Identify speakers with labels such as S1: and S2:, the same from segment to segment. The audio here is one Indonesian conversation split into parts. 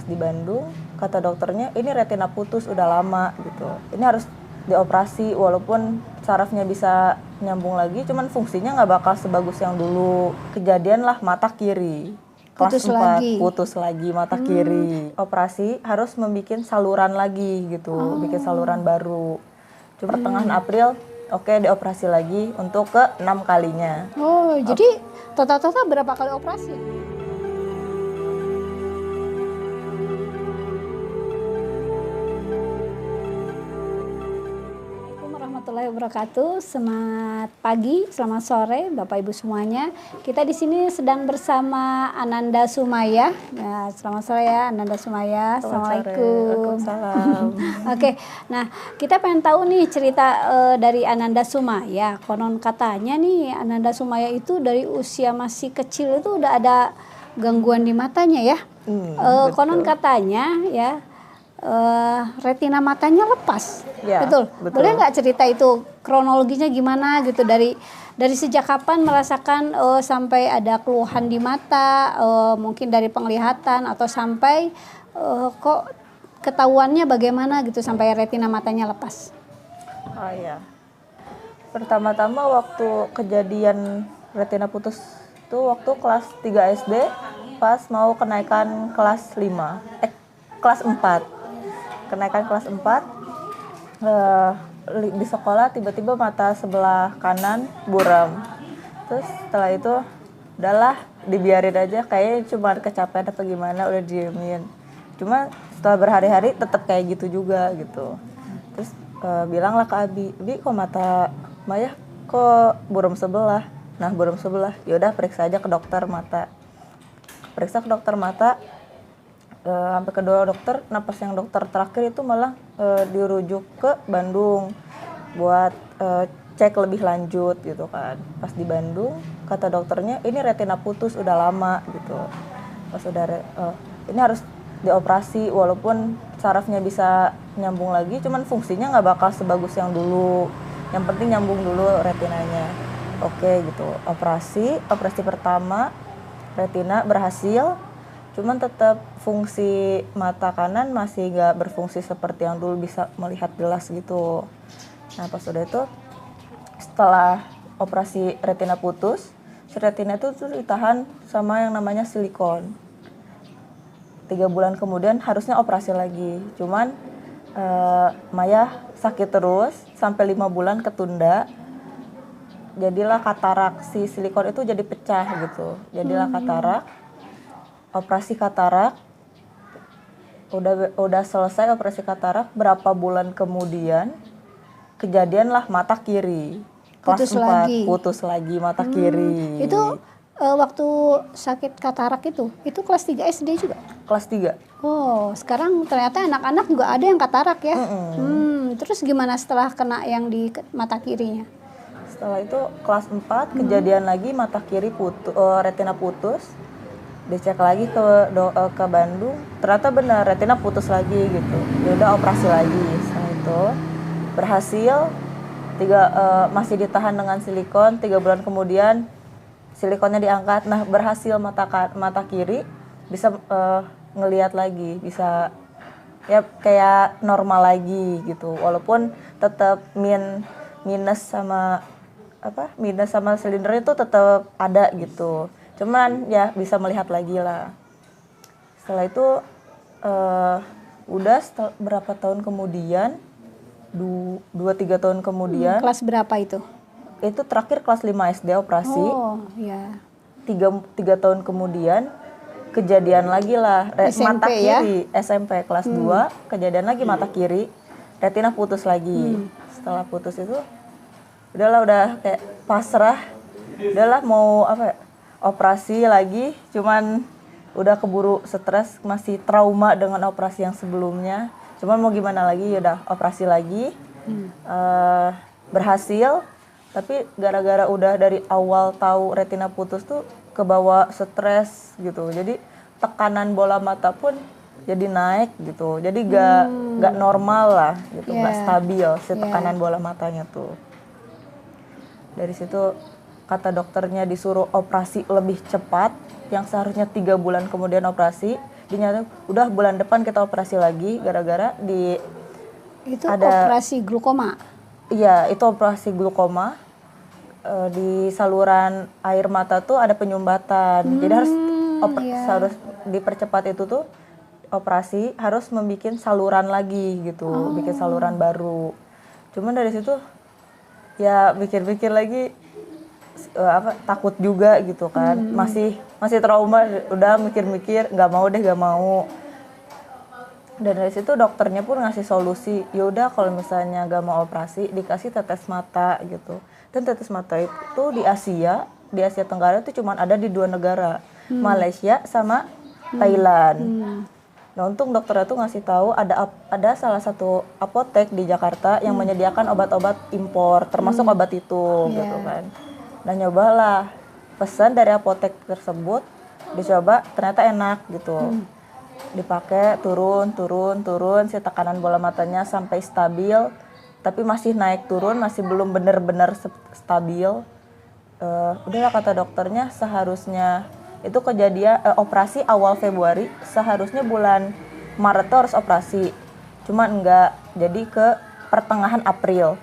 S1: Pas di Bandung, kata dokternya ini retina putus udah lama gitu. Ini harus dioperasi walaupun sarafnya bisa nyambung lagi, cuman fungsinya nggak bakal sebagus yang dulu. Kejadian lah mata kiri. Kelas
S2: Putus
S1: 4,
S2: lagi.
S1: putus lagi mata kiri. Operasi harus membuat saluran lagi gitu, bikin saluran baru. Cuma pertengahan April, oke dioperasi lagi untuk ke 6 kalinya.
S2: Oh, jadi total-total berapa kali operasi? Assalamualaikum warahmatullahi wabarakatuh. Selamat pagi, selamat sore, Bapak Ibu semuanya. Kita di sini sedang bersama Ananda Sumaya. Ya, selamat sore ya, Ananda Sumaya. Assalamualaikum.
S1: Waalaikumsalam.
S2: Oke, nah kita pengen tahu nih cerita dari Ananda Sumaya. Konon katanya nih Ananda Sumaya itu dari usia masih kecil itu udah ada gangguan di matanya ya. Konon katanya ya retina matanya lepas.
S1: Ya,
S2: betul. Boleh nggak cerita itu kronologinya gimana gitu dari sejak kapan merasakan sampai ada keluhan di mata, mungkin dari penglihatan atau sampai kok ketahuannya bagaimana gitu sampai retina matanya lepas.
S1: Oh iya. Pertama-tama waktu kejadian retina putus itu waktu kelas 3 SD pas mau kenaikan kelas 5. Kelas 4. Kenaikan kelas 4 di sekolah tiba-tiba mata sebelah kanan buram. Terus setelah itu udahlah dibiarin aja, kayaknya cuma kecapean apa gimana, udah diemin. Cuma setelah berhari-hari tetap kayak gitu juga gitu. Terus bilanglah ke Abi, kok mata Maya kok buram sebelah. Nah buram sebelah, yaudah periksa aja ke dokter mata. Periksa ke dokter mata, sampai kedua dokter. Nah pas yang dokter terakhir itu malah dirujuk ke Bandung buat cek lebih lanjut gitu kan. Pas di Bandung kata dokternya ini retina putus udah lama gitu. Pas udah ini harus dioperasi walaupun sarafnya bisa nyambung lagi, cuman fungsinya nggak bakal sebagus yang dulu. Yang penting nyambung dulu retinanya. Oke gitu. Operasi pertama retina berhasil. Cuman tetap fungsi mata kanan masih nggak berfungsi seperti yang dulu, bisa melihat jelas gitu. Nah pas udah itu setelah operasi retina putus, si retina itu tuh ditahan sama yang namanya silikon. 3 bulan kemudian harusnya operasi lagi. Cuman Maya sakit terus sampai 5 bulan ketunda. Jadilah katarak, si silikon itu jadi pecah gitu. Jadilah katarak. Operasi katarak, udah selesai operasi katarak, berapa bulan kemudian kejadian lah mata kiri. Kelas 4, putus lagi mata kiri.
S2: Itu waktu sakit katarak itu kelas 3 SD juga?
S1: Kelas 3.
S2: Oh, sekarang ternyata anak-anak juga ada yang katarak ya? Terus gimana setelah kena yang di mata kirinya?
S1: Setelah itu kelas 4, kejadian lagi mata kiri retina putus. Dicek lagi ke Bandung, ternyata benar retina putus lagi gitu. Ya udah operasi lagi. Setelah itu berhasil, masih ditahan dengan silikon. 3 bulan kemudian silikonnya diangkat. Nah berhasil mata kiri bisa ngelihat lagi, bisa ya kayak normal lagi gitu. Walaupun tetap minus sama silinder itu tetap ada gitu. Cuman ya bisa melihat lagi lah. Setelah itu berapa tahun kemudian, 2-3 tahun kemudian.
S2: Kelas berapa itu?
S1: Itu terakhir kelas 5 SD operasi.
S2: Oh ya.
S1: 3 tahun kemudian kejadian lagi lah mata kiri ya? SMP kelas 2 kejadian lagi mata kiri retina putus lagi. Setelah putus itu udah kayak pasrah, udahlah mau operasi lagi, cuman udah keburu stres, masih trauma dengan operasi yang sebelumnya. Cuman mau gimana lagi, udah operasi lagi. Berhasil, tapi gara-gara udah dari awal tahu retina putus tuh kebawa stres gitu. Jadi tekanan bola mata pun jadi naik gitu. Jadi gak normal lah gitu, gak stabil si tekanan bola matanya tuh. Dari situ kata dokternya disuruh operasi lebih cepat, yang seharusnya 3 bulan kemudian operasi, dinyatakan udah bulan depan kita operasi lagi gara-gara
S2: Itu
S1: ada-
S2: operasi glukoma.
S1: iya itu operasi glukoma. Di saluran air mata tuh ada penyumbatan. Jadi harus dipercepat itu tuh operasi harus membuat saluran lagi gitu, bikin saluran baru. Cuman dari situ ya pikir-pikir lagi takut juga gitu kan. Masih trauma, udah mikir-mikir nggak mau. Dan dari situ dokternya pun ngasih solusi, yaudah kalau misalnya nggak mau operasi dikasih tetes mata gitu. Dan tetes mata itu di Asia Tenggara itu cuma ada di 2 negara, Malaysia sama Thailand. Nah untung dokternya tuh ngasih tahu ada salah satu apotek di Jakarta yang menyediakan obat-obat impor, termasuk obat itu gitu kan. Nah nyobalah, pesan dari apotek tersebut, dicoba ternyata enak gitu. Dipakai turun si tekanan bola matanya sampai stabil, tapi masih naik turun, masih belum benar-benar stabil. Udahlah kata dokternya, seharusnya itu kejadian operasi awal Februari, seharusnya bulan Maret tuh harus operasi, cuman enggak, jadi ke pertengahan April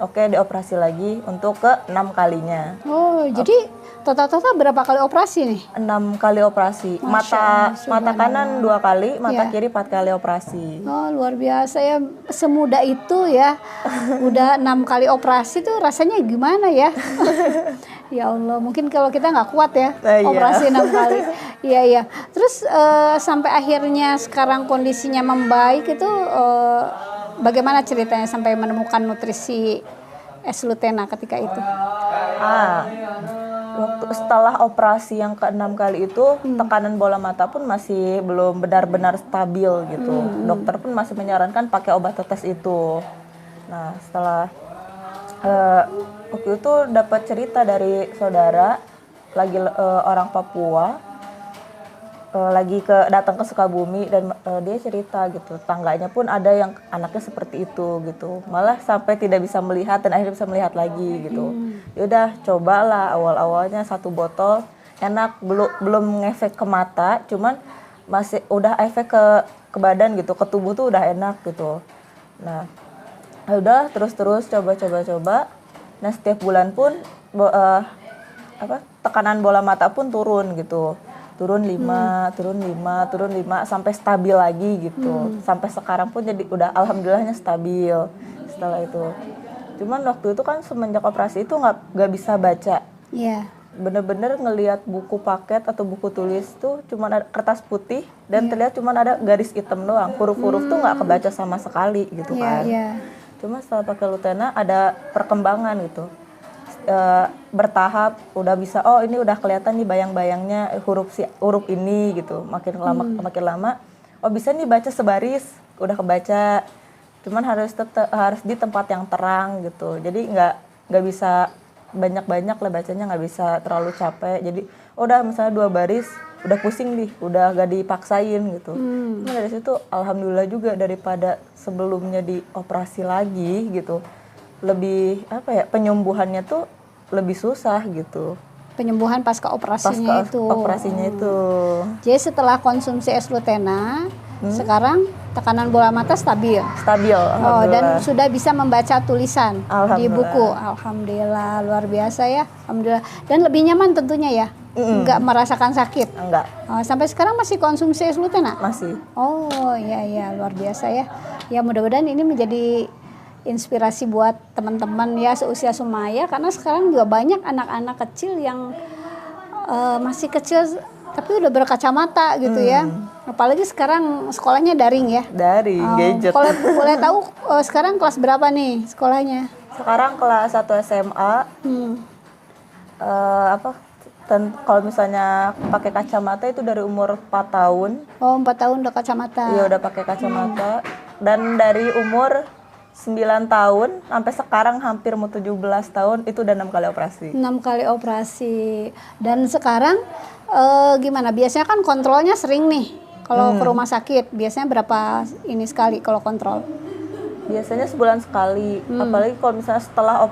S1: oke dioperasi lagi untuk ke 6 kalinya.
S2: Oh, jadi total berapa kali operasi nih?
S1: 6 kali operasi. Mata kanan 2 kali, mata kiri 4 kali operasi.
S2: Oh, luar biasa ya. Semudah itu ya. Udah 6 kali operasi tuh rasanya gimana ya? Ya Allah, mungkin kalau kita nggak kuat ya operasi 6 kali. Iya. Terus sampai akhirnya sekarang kondisinya membaik itu bagaimana ceritanya sampai menemukan nutrisi S-Lutena ketika itu?
S1: Waktu setelah operasi yang ke-6 kali itu tekanan bola mata pun masih belum benar-benar stabil gitu. Dokter pun masih menyarankan pakai obat tetes itu. Nah setelah waktu itu dapat cerita dari saudara lagi orang Papua lagi datang ke Sukabumi dan dia cerita gitu, tangganya pun ada yang anaknya seperti itu gitu, malah sampai tidak bisa melihat dan akhirnya bisa melihat lagi gitu. Yaudah cobalah awalnya 1 botol enak, belum ngefek ke mata, cuman masih udah efek ke badan gitu, ke tubuh tuh udah enak gitu. Nah udah terus coba. Nah setiap bulan pun tekanan bola mata pun turun gitu. Turun 5 sampai stabil lagi gitu. Sampai sekarang pun jadi udah alhamdulillahnya stabil setelah itu. Cuman waktu itu kan semenjak operasi itu nggak bisa baca.
S2: Iya.
S1: Bener-bener ngelihat buku paket atau buku tulis tuh cuma ada kertas putih dan terlihat cuma ada garis hitam doang. Huruf-huruf tuh nggak kebaca sama sekali gitu kan. Cuma setelah pakai Lutena ada perkembangan gitu. Bertahap udah bisa, oh ini udah kelihatan nih bayang-bayangnya huruf ini gitu, makin lama oh bisa nih baca sebaris, udah kebaca, cuman harus di tempat yang terang gitu, jadi nggak bisa banyak lah bacanya, nggak bisa terlalu capek, jadi udah misalnya 2 baris udah pusing nih, udah gak dipaksain gitu. Nah dari situ alhamdulillah juga daripada sebelumnya dioperasi lagi gitu, lebih penyembuhannya tuh lebih susah gitu.
S2: Penyembuhan pasca operasinya itu. Jadi setelah konsumsi S-Lutena, sekarang tekanan bola mata stabil. Oh, dan sudah bisa membaca tulisan di buku. Alhamdulillah, luar biasa ya. Alhamdulillah. Dan lebih nyaman tentunya ya. Enggak merasakan sakit.
S1: Enggak.
S2: Sampai sekarang masih konsumsi S-Lutena?
S1: Masih.
S2: Oh, iya luar biasa ya. Ya mudah-mudahan ini menjadi inspirasi buat teman-teman ya seusia Sumaya, karena sekarang juga banyak anak-anak kecil yang masih kecil tapi udah berkacamata gitu ya. Apalagi sekarang sekolahnya daring ya.
S1: Daring, gadget.
S2: Kalau boleh tahu sekarang kelas berapa nih sekolahnya?
S1: Sekarang kelas 1 SMA. Kalau misalnya pakai kacamata itu dari umur 4 tahun.
S2: Oh, 4 tahun udah kacamata.
S1: Iya, udah pakai kacamata. Dan dari umur 9 tahun sampai sekarang hampir mau 17 tahun itu udah 6 kali operasi.
S2: 6 kali operasi. Dan sekarang gimana? Biasanya kan kontrolnya sering nih. Kalau ke rumah sakit biasanya berapa ini sekali kalau kontrol?
S1: Biasanya sebulan sekali, apalagi kalau misalnya setelah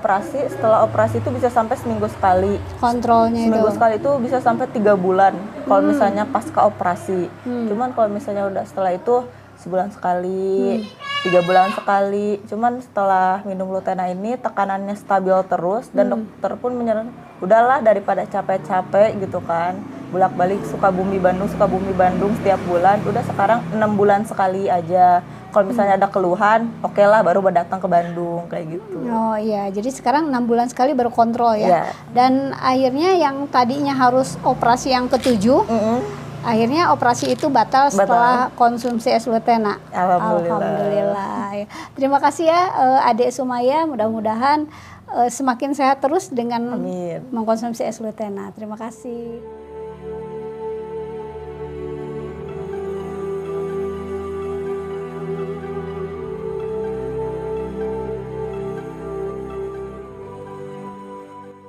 S1: operasi itu bisa sampai seminggu sekali.
S2: Kontrolnya itu.
S1: Seminggu sekali itu bisa sampai 3 bulan kalau misalnya pasca operasi. Cuman kalau misalnya udah setelah itu sebulan sekali, 3 bulan sekali. Cuman setelah minum Lutena ini tekanannya stabil terus dan dokter pun menyarankan udahlah daripada capek-capek gitu kan. Bolak-balik Sukabumi Bandung setiap bulan, udah sekarang 6 bulan sekali aja. Kalau misalnya ada keluhan, oke lah baru datang ke Bandung kayak gitu.
S2: Oh iya, jadi sekarang 6 bulan sekali baru kontrol ya.
S1: Iya.
S2: Dan akhirnya yang tadinya harus operasi yang ke-7, akhirnya operasi itu batal setelah konsumsi S-Lutena. Alhamdulillah. Terima kasih ya Adik Sumaya, mudah-mudahan semakin sehat terus dengan
S1: Amin.
S2: mengkonsumsi S-Lutena. Terima kasih.